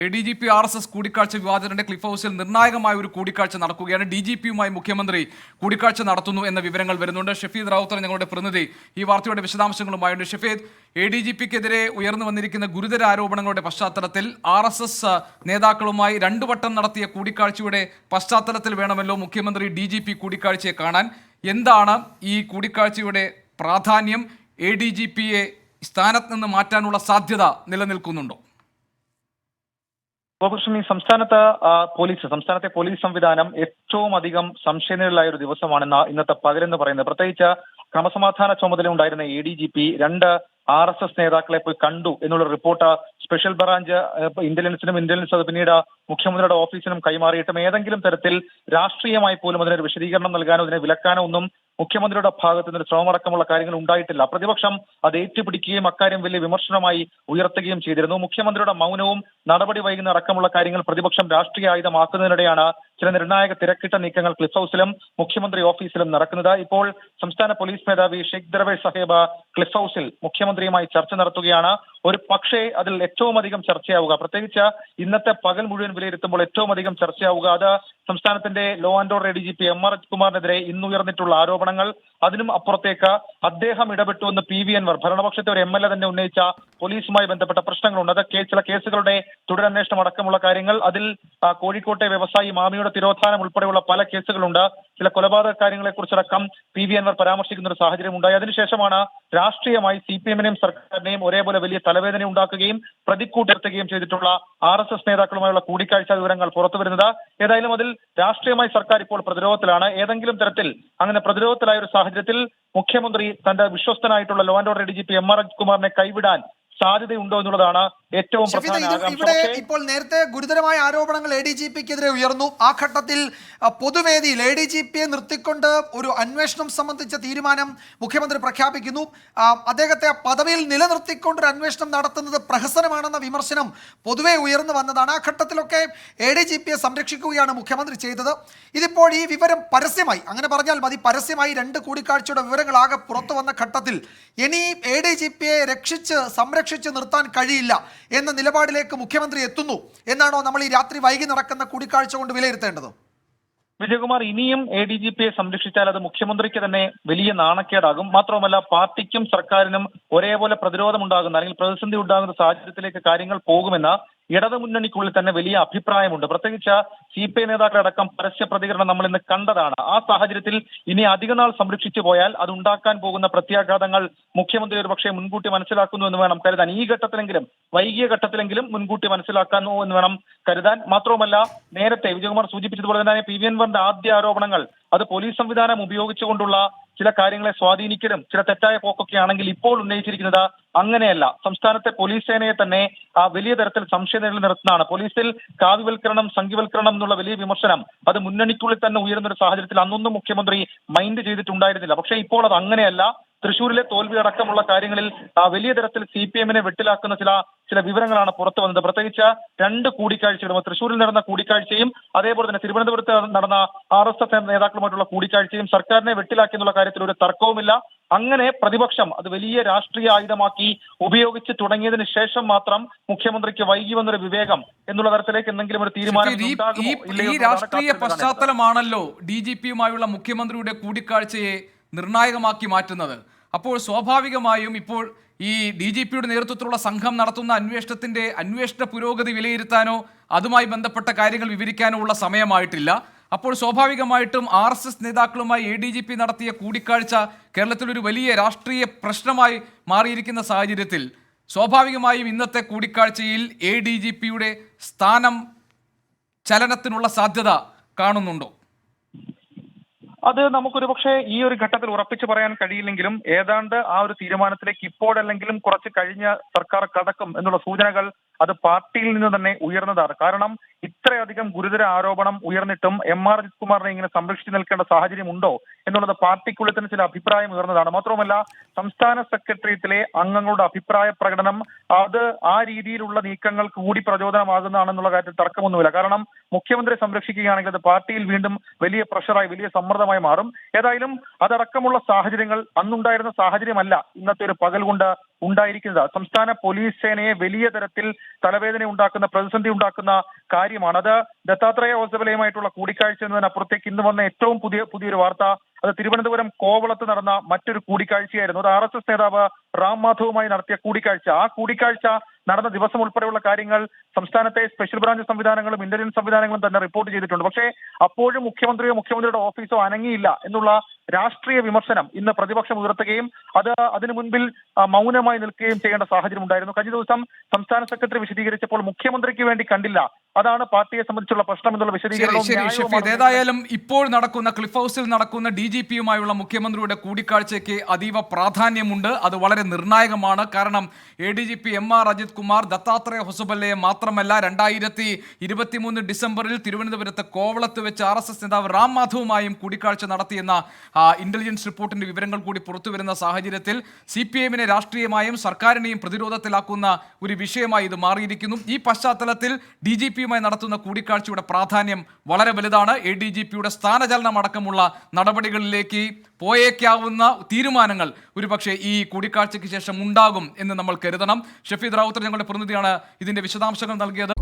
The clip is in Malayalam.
ADGP RSS കൂടിക്കാഴ്ച വിവാദത്തിന്റെ ക്ലിഫ് ഹൗസിൽ നിർണായകമായ ഒരു കൂടിക്കാഴ്ച നടക്കുകയാണ്. DGPയുമായി മുഖ്യമന്ത്രി കൂടിക്കാഴ്ച നടത്തുന്നു എന്ന വിവരങ്ങൾ വരുന്നുണ്ട്. ഷഫീദ് റാവുത്തർ ഞങ്ങളുടെ പ്രതിനിധി ഈ വാർത്തയുടെ വിശദാംശങ്ങളുമായുണ്ട്. ഷഫീദ്, ADGPക്കെതിരെ ഉയർന്നു വന്നിരിക്കുന്ന ഗുരുതര ആരോപണങ്ങളുടെ പശ്ചാത്തലത്തിൽ RSS നേതാക്കളുമായി രണ്ടു വട്ടം നടത്തിയ കൂടിക്കാഴ്ചയുടെ പശ്ചാത്തലത്തിൽ വേണമല്ലോ മുഖ്യമന്ത്രി DGP കൂടിക്കാഴ്ചയെ കാണാൻ. എന്താണ് ഈ കൂടിക്കാഴ്ചയുടെ പ്രാധാന്യം? ADGPയെ സ്ഥാനത്ത് നിന്ന് മാറ്റാനുള്ള സാധ്യത നിലനിൽക്കുന്നുണ്ടോ? ഗോപകൃഷ്ണൻ, ഈ സംസ്ഥാനത്തെ പോലീസ് സംവിധാനം ഏറ്റവും അധികം സംശയനിഴലായ ഒരു ദിവസമാണ് ഇന്നത്തെ പകലെന്ന് പറയുന്നത്. പ്രത്യേകിച്ച് ക്രമസമാധാന ചുമതല ഉണ്ടായിരുന്ന ADGP രണ്ട് RSS നേതാക്കളെ പോയി കണ്ടു എന്നുള്ള റിപ്പോർട്ട് സ്പെഷ്യൽ ബ്രാഞ്ച് ഇന്റലിജൻസ് അത് പിന്നീട് മുഖ്യമന്ത്രിയുടെ ഓഫീസിനും കൈമാറിയിട്ടും ഏതെങ്കിലും തരത്തിൽ രാഷ്ട്രീയമായി പോലും അതിനൊരു വിശദീകരണം നൽകാനോ ഇതിനെ വിലക്കാനോ ഒന്നും മുഖ്യമന്ത്രിയുടെ ഭാഗത്ത് നിന്ന് ശ്രമമടക്കമുള്ള കാര്യങ്ങൾ ഉണ്ടായിട്ടില്ല. പ്രതിപക്ഷം അത് ഏറ്റുപിടിക്കുകയും അക്കാര്യം വലിയ വിമർശനമായി ഉയർത്തുകയും ചെയ്തിരുന്നു. മുഖ്യമന്ത്രിയുടെ മൗനവും നടപടി വൈകുന്ന അടക്കമുള്ള കാര്യങ്ങൾ പ്രതിപക്ഷം രാഷ്ട്രീയ ആയുധമാക്കുന്നതിനിടെയാണ് ചില നിർണായക തിരക്കിട്ട നീക്കങ്ങൾ ക്ലിഫ് ഹൗസിലും മുഖ്യമന്ത്രി ഓഫീസിലും നടക്കുന്നത്. ഇപ്പോൾ സംസ്ഥാന പോലീസ് മേധാവി ഷെയ്ഖ് ദർവേഷ് സാഹിബ് ക്ലിഫ് ഹൗസിൽ മുഖ്യമന്ത്രിയുമായി ചർച്ച നടത്തുകയാണ്. ഒരു പക്ഷേ അതിൽ ഏറ്റവും അധികം ചർച്ചയാവുക, പ്രത്യേകിച്ച് ഇന്നത്തെ പകൽ മുഴുവൻ വിലയിരുത്തുമ്പോൾ ഏറ്റവും അധികം ചർച്ചയാവുക അത് സംസ്ഥാനത്തിന്റെ law and order ADGP MR അജിത്കുമാറിനെതിരെ ഇന്ന് ഉയർന്നിട്ടുള്ള ആരോപണങ്ങൾ. അതിനും അപ്പുറത്തേക്ക് അദ്ദേഹം ഇടപെട്ടു എന്ന് PV അൻവർ, ഭരണപക്ഷത്തെ ഒരു MLA തന്നെ ഉന്നയിച്ച പോലീസുമായി ബന്ധപ്പെട്ട പ്രശ്നങ്ങളുണ്ട്. അത് ചില കേസുകളുടെ തുടരന്വേഷണം അടക്കമുള്ള കാര്യങ്ങൾ. അതിൽ കോഴിക്കോട്ടെ വ്യവസായി മാമിയുടെ തിരോധാനം ഉൾപ്പെടെയുള്ള പല കേസുകളുണ്ട്. ചില കൊലപാതക കാര്യങ്ങളെ കുറിച്ചടക്കം PV അൻവർ പരാമർശിക്കുന്ന ഒരു സാഹചര്യം ഉണ്ടായി. അതിനുശേഷമാണ് രാഷ്ട്രീയമായി CPM-നെയും സർക്കാരിനെയും ഒരേപോലെ വലിയ തലവേദന ഉണ്ടാക്കുകയും പ്രതിക്കൂട്ടിർത്തുകയും ചെയ്തിട്ടുള്ള RSS നേതാക്കളുമായുള്ള കൂടിക്കാഴ്ച വിവരങ്ങൾ പുറത്തുവരുന്നത്. ഏതായാലും അതിൽ രാഷ്ട്രീയമായി സർക്കാർ ഇപ്പോൾ പ്രതിരോധത്തിലാണ്. ഏതെങ്കിലും തരത്തിൽ അങ്ങനെ പ്രതിരോധത്തിലായ ഒരു സാഹചര്യത്തിൽ മുഖ്യമന്ത്രി തന്റെ വിശ്വസ്തനായിട്ടുള്ള law and order ADGP MR അജിത്കുമാറിനെ കൈവിടാൻ സാധ്യതയുണ്ടോ എന്നുള്ളതാണ് ഏറ്റവും പ്രധാന. ഇവിടെ ഇപ്പോൾ നേരത്തെ ഗുരുതരമായ ആരോപണങ്ങൾ ADGPക്കെതിരെ ഉയർന്നു. ആ ഘട്ടത്തിൽ പൊതുവേദിയിൽ ADGPയെ നിർത്തിക്കൊണ്ട് ഒരു അന്വേഷണം സംബന്ധിച്ച തീരുമാനം മുഖ്യമന്ത്രി പ്രഖ്യാപിക്കുന്നു. അദ്ദേഹത്തെ പദവിയിൽ നിലനിർത്തിക്കൊണ്ടൊരു അന്വേഷണം നടത്തുന്നത് പ്രഹസനമാണെന്ന വിമർശനം പൊതുവെ ഉയർന്നു വന്നതാണ്. ആ ഘട്ടത്തിലൊക്കെ ADGPയെ സംരക്ഷിക്കുകയാണ് മുഖ്യമന്ത്രി ചെയ്തത്. ഇതിപ്പോൾ ഈ വിവരം പരസ്യമായി, അങ്ങനെ പറഞ്ഞാൽ മതി, പരസ്യമായി രണ്ട് കൂടിക്കാഴ്ചയുടെ വിവരങ്ങളാകെ പുറത്തു വന്ന ഘട്ടത്തിൽ ഇനി ADGPയെ സംരക്ഷിച്ച് നിർത്താൻ കഴിയില്ല എന്ന നിലപാടിലേക്ക് മുഖ്യമന്ത്രി എത്തുന്നു എന്നാണോ നമ്മൾ ഈ രാത്രി വൈകി നടക്കുന്ന കൂടിക്കാഴ്ച കൊണ്ട് വിലയിരുത്തേണ്ടത്? വിജയകുമാർ, ഇനിയും ADGPയെ സംരക്ഷിച്ചാൽ അത് മുഖ്യമന്ത്രിക്ക് തന്നെ വലിയ നാണക്കേടാകും. മാത്രവുമല്ല പാർട്ടിക്കും സർക്കാരിനും ഒരേപോലെ പ്രതിരോധമുണ്ടാകുന്ന അല്ലെങ്കിൽ പ്രതിസന്ധി ഉണ്ടാകുന്ന സാഹചര്യത്തിലേക്ക് കാര്യങ്ങൾ പോകുമെന്ന് ഇടതുമുന്നണിക്കുള്ളിൽ തന്നെ വലിയ അഭിപ്രായമുണ്ട്. പ്രത്യേകിച്ച് CPI നേതാക്കളടക്കം പരസ്യ പ്രതികരണം നമ്മൾ ഇന്ന് കണ്ടതാണ്. ആ സാഹചര്യത്തിൽ ഇനി അധികനാൾ സംരക്ഷിച്ചു പോയാൽ അത് ഉണ്ടാക്കാൻ പോകുന്ന പ്രത്യാഘാതങ്ങൾ മുഖ്യമന്ത്രി ഒരുപക്ഷെ മുൻകൂട്ടി മനസ്സിലാക്കുന്നു എന്ന് വേണം കരുതാൻ. ഈ ഘട്ടത്തിലെങ്കിലും, വൈകിയ ഘട്ടത്തിലെങ്കിലും മുൻകൂട്ടി മനസ്സിലാക്കാനോ എന്ന് വേണം കരുതാൻ. മാത്രവുമല്ല, നേരത്തെ വിജയകുമാർ സൂചിപ്പിച്ചതുപോലെ തന്നെ PV അൻവറിന്റെ ആദ്യ ആരോപണങ്ങൾ അത് പോലീസ് സംവിധാനം ഉപയോഗിച്ചുകൊണ്ടുള്ള ചില കാര്യങ്ങളെ സ്വാധീനിക്കലും ചില തെറ്റായ പോക്കൊക്കെ ആണെങ്കിൽ ഇപ്പോൾ ഉന്നയിച്ചിരിക്കുന്നത് അങ്ങനെയല്ല. സംസ്ഥാനത്തെ പോലീസ് സേനയെ തന്നെ വലിയ തരത്തിൽ സംശയനിഴലിൽ നിർത്തുന്നതാണ്. പോലീസിൽ കാവ്യവൽക്കരണം, സംഘിവൽക്കരണം എന്നുള്ള വലിയ വിമർശനം അത് മുന്നണിക്കുള്ളിൽ തന്നെ ഉയരുന്ന ഒരു സാഹചര്യത്തിൽ അന്നൊന്നും മുഖ്യമന്ത്രി മൈൻഡ് ചെയ്തിട്ടുണ്ടായിരുന്നില്ല. പക്ഷേ ഇപ്പോൾ അത് അങ്ങനെയല്ല. തൃശ്ശൂരിലെ തോൽവി അടക്കമുള്ള കാര്യങ്ങളിൽ വലിയ തരത്തിൽ CPM-നെ വെട്ടിലാക്കുന്ന ചില വിവരങ്ങളാണ് പുറത്തു വന്നത്. പ്രത്യേകിച്ച് രണ്ട് കൂടിക്കാഴ്ചകളും, തൃശ്ശൂരിൽ നടന്ന കൂടിക്കാഴ്ചയും അതേപോലെ തന്നെ തിരുവനന്തപുരത്ത് നടന്ന RSS നേതാക്കളുമായിട്ടുള്ള കൂടിക്കാഴ്ചയും സർക്കാരിനെ വെട്ടിലാക്കി എന്നുള്ള കാര്യത്തിൽ ഒരു തർക്കവുമില്ല. അങ്ങനെ പ്രതിപക്ഷം അത് വലിയ രാഷ്ട്രീയ ആയുധമാക്കി ഉപയോഗിച്ച് തുടങ്ങിയതിന് ശേഷം മാത്രം മുഖ്യമന്ത്രിക്ക് വൈകി വന്നൊരു വിവേകം എന്നുള്ള തരത്തിലേക്ക് എന്തെങ്കിലും ഒരു തീരുമാനം ഈ രാഷ്ട്രീയ പശ്ചാത്തലമാണല്ലോ DGPയുമായുള്ള മുഖ്യമന്ത്രിയുടെ കൂടിക്കാഴ്ചയെ നിർണായകമാക്കി മാറ്റുന്നത്. അപ്പോൾ സ്വാഭാവികമായും ഇപ്പോൾ ഈ DGPയുടെ നേതൃത്വത്തിലുള്ള സംഘം നടത്തുന്ന അന്വേഷണ പുരോഗതി വിലയിരുത്താനോ അതുമായി ബന്ധപ്പെട്ട കാര്യങ്ങൾ വിവരിക്കാനോ ഉള്ള സമയമായിട്ടില്ല. അപ്പോൾ സ്വാഭാവികമായിട്ടും RSS നേതാക്കളുമായി ADGP നടത്തിയ കൂടിക്കാഴ്ച കേരളത്തിലൊരു വലിയ രാഷ്ട്രീയ പ്രശ്നമായി മാറിയിരിക്കുന്ന സാഹചര്യത്തിൽ സ്വാഭാവികമായും ഇന്നത്തെ കൂടിക്കാഴ്ചയിൽ ADGPയുടെ സ്ഥാനം ചലനത്തിനുള്ള സാധ്യത കാണുന്നുണ്ടോ? അത് നമുക്കൊരു പക്ഷേ ഈ ഒരു ഘട്ടത്തിൽ ഉറപ്പിച്ചു പറയാൻ കഴിയില്ലെങ്കിലും ഏതാണ്ട് ആ ഒരു തീരുമാനത്തിലേക്ക് ഇപ്പോഴല്ലെങ്കിലും കുറച്ച് കഴിഞ്ഞ സർക്കാർ കടക്കും എന്നുള്ള സൂചനകൾ അത് പാർട്ടിയിൽ നിന്ന് തന്നെ ഉയർന്നതാണ്. കാരണം ഇത്രയധികം ഗുരുതര ആരോപണം ഉയർന്നിട്ടും MR അജിത്കുമാറിനെ ഇങ്ങനെ സംരക്ഷിച്ചു നിൽക്കേണ്ട സാഹചര്യം ഉണ്ടോ എന്നുള്ളത് പാർട്ടിക്കുള്ളിൽ തന്നെ ചില അഭിപ്രായം ഉയർന്നതാണ്. മാത്രവുമല്ല സംസ്ഥാന സെക്രട്ടേറിയറ്റിലെ അംഗങ്ങളുടെ അഭിപ്രായ പ്രകടനം അത് ആ രീതിയിലുള്ള നീക്കങ്ങൾക്ക് കൂടി പ്രചോദനമാകുന്നതാണെന്നുള്ള കാര്യത്തിൽ തർക്കമൊന്നുമില്ല. കാരണം മുഖ്യമന്ത്രിയെ സംരക്ഷിക്കുകയാണെങ്കിൽ അത് പാർട്ടിയിൽ വീണ്ടും വലിയ പ്രഷറായി, വലിയ സമ്മർദ്ദമായി കാരണമായി മാറും. ഏതായാലും അതടക്കമുള്ള സാഹചര്യങ്ങൾ അന്നുണ്ടായിരുന്ന സാഹചര്യമല്ല ഇന്നത്തെ ഒരു പകൽ കൊണ്ട് ഉണ്ടായിരിക്കുന്നത്. സംസ്ഥാന പോലീസ് സേനയെ വലിയ തരത്തിൽ തലവേദന ഉണ്ടാക്കുന്ന, പ്രതിസന്ധി ഉണ്ടാക്കുന്ന കാര്യമാണ്. അത് ദത്താത്രേയ ഹോസബലയുമായിട്ടുള്ള കൂടിക്കാഴ്ച എന്നതിനപ്പുറത്തേക്ക് ഇന്ന് വന്ന ഏറ്റവും പുതിയൊരു വാർത്ത അത് തിരുവനന്തപുരം കോവളത്ത് നടന്ന മറ്റൊരു കൂടിക്കാഴ്ചയായിരുന്നു. അത് RSS നേതാവ് റാം മാധവുമായി നടത്തിയ കൂടിക്കാഴ്ച. ആ കൂടിക്കാഴ്ച നടന്ന ദിവസം ഉൾപ്പെടെയുള്ള കാര്യങ്ങൾ സംസ്ഥാനത്തെ സ്പെഷ്യൽ ബ്രാഞ്ച് സംവിധാനങ്ങളും ഇന്റലിജൻസ് സംവിധാനങ്ങളും തന്നെ റിപ്പോർട്ട് ചെയ്തിട്ടുണ്ട്. പക്ഷേ അപ്പോഴും മുഖ്യമന്ത്രിയുടെ ഓഫീസോ അനങ്ങിയില്ല എന്നുള്ള രാഷ്ട്രീയ വിമർശനം ഇന്ന് പ്രതിപക്ഷം ഉയർത്തുകയും അതിനു മുൻപിൽ മൗനമായി നിൽക്കുകയും ചെയ്യേണ്ട സാഹചര്യം ഉണ്ടായിരുന്നു. കഴിഞ്ഞ ദിവസം സംസ്ഥാന സെക്രട്ടറി വിശദീകരിച്ചപ്പോൾ മുഖ്യമന്ത്രിക്ക് വേണ്ടി കണ്ടില്ല, അതാണ് പാർട്ടിയെ സംബന്ധിച്ചുള്ള പ്രശ്നം എന്നുള്ള വിശദീകരണം. ഏതായാലും ഇപ്പോൾ നടക്കുന്ന ക്ലിഫ് ഹൗസിൽ നടക്കുന്ന DGPയുമായുള്ള മുഖ്യമന്ത്രിയുടെ കൂടിക്കാഴ്ചയ്ക്ക് അതീവ പ്രാധാന്യമുണ്ട്. അത് വളരെ നിർണായകമാണ്. കാരണം ADGP MR അജിത് കുമാർ ദത്താത്രേയ ഹൊസബല്ലയെ മാത്രമല്ല 2023 ഡിസംബറിൽ തിരുവനന്തപുരത്ത് കോവളത്ത് വെച്ച് RSS നേതാവ് റാം മാധവുമായും കൂടിക്കാഴ്ച നടത്തിയെന്ന ഇന്റലിജൻസ് റിപ്പോർട്ടിന്റെ വിവരങ്ങൾ കൂടി പുറത്തുവരുന്ന സാഹചര്യത്തിൽ CPIഎമ്മിനെ രാഷ്ട്രീയമായും സർക്കാരിനെയും പ്രതിരോധത്തിലാക്കുന്ന ഒരു വിഷയമായി ഇത് മാറിയിരിക്കുന്നു. ഈ പശ്ചാത്തലത്തിൽ DGPയുമായി നടത്തുന്ന കൂടിക്കാഴ്ചയുടെ പ്രാധാന്യം വളരെ വലുതാണ്. ADGPയുടെ സ്ഥാനചലനം അടക്കമുള്ള നടപടികളിലേക്ക് പോയേക്കാവുന്ന തീരുമാനങ്ങൾ ഒരുപക്ഷെ ഈ കൂടിക്കാഴ്ചയ്ക്ക് ശേഷം ഉണ്ടാകും എന്ന് നമ്മൾ കരുതണം. ഷഫീദ് റാവുത്തർ ഞങ്ങളുടെ പ്രതിനിധിയാണ് ഇതിന്റെ വിശദാംശങ്ങൾ നൽകിയത്.